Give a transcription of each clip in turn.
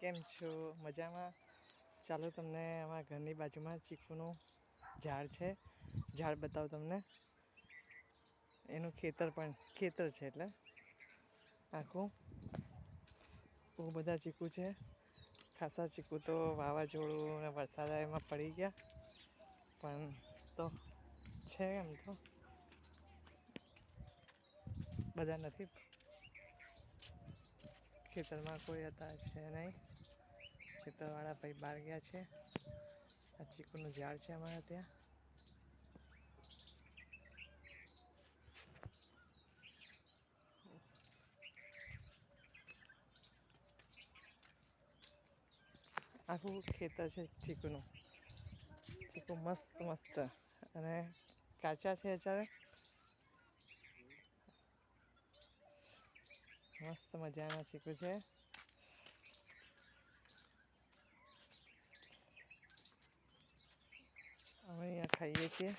કેમ છો? મજામાં? ચાલો તમને અમારા ઘરની બાજુમાં ચીકુનું ઝાડ છે. ઝાડ બતાવું તમને. એનું ખેતર છે એટલે આખું બહુ બધા ચીકુ છે. ખાસા ચીકુ તો વાવાઝોડું અને વરસાદ એમાં પડી ગયા, પણ તો છે એમ તો બધા નથી. ખેતરમાં કોઈ હતા છે નહીં. ખેતરવાળા ભાઈ બહાર ગયા છે. આ ચીકુનું ઝાડ છે અમારા ત્યાં. આખું ખેતર છે ચીકુનું. ચીકુ મસ્ત અને કાચા છે અત્યારે. મસ્ત મજાના ચીકુ છે. અમે અહીંયા ખાઈએ છીએ.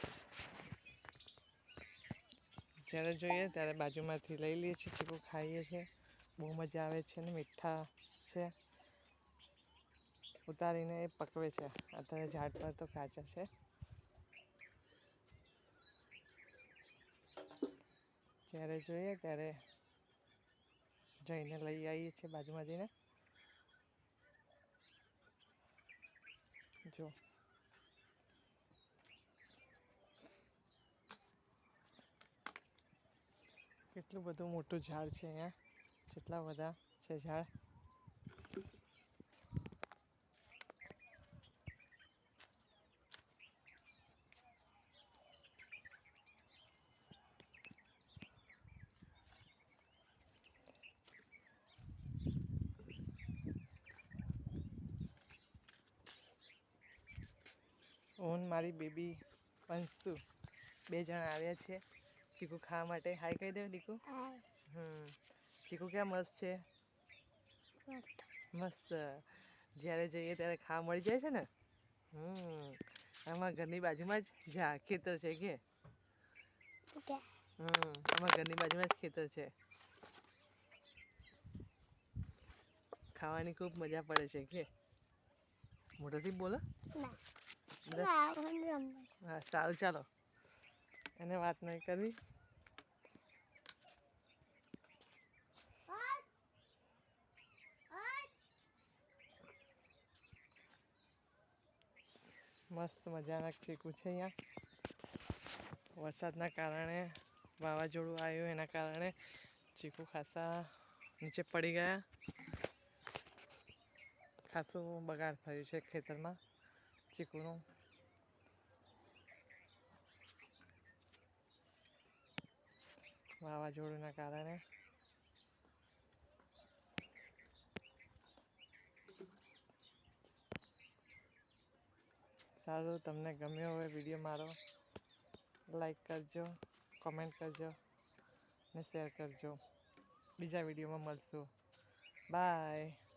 જ્યારે જોઈએ ત્યારે બાજુમાંથી લઈ લઈએ છીએ. ચીકુ ખાઈએ છીએ. બહુ મજા આવે છે ને મીઠા છે. ઉતારીને એ પકવે છે. અત્યારે ઝાડ પર તો કાચા છે. જ્યારે જોઈએ ત્યારે જઈને લઈ આવીએ છીએ બાજુમાં જઈને. જો કેટલું બધું મોટું ઝાડ છે અહીંયા. જેટલા બધા છે ઝાડ. હું મારી બેબી અંશુ 2 જણા આવ્યા છે ચીકુ ખાવા માટે. હાય કહી દે દીકુ. ચીકુ ક્યાં મસ્ત છે. મસ્ત. જ્યારે જઈએ ત્યારે ખાવા મળી જાય છે ને. અમારા ઘરની બાજુમાં જ ખેતર છે કે. અમારા ઘરની બાજુમાં જ ખેતર છે. ખાવાની ખૂબ મજા પડે છે કે. મોઢેથી બોલો. હા સારું ચાલો. એને વાત નહીં કરવી. મસ્ત મજાના ચીકુ છે અહીંયા. વરસાદના કારણે વાવાઝોડું આવ્યું એના કારણે ચીકુ ખાસા નીચે પડી ગયા. ખાસું બગાડ થયું છે ખેતરમાં ચીકુનું. વાવાઝોડુંના કારણે. સારું, તમને ગમ્યો હોય વિડીયો મારો, લાઈક કરજો, કોમેન્ટ કરજો ને શેર કરજો. બીજા વિડીયોમાં મળશું. બાય.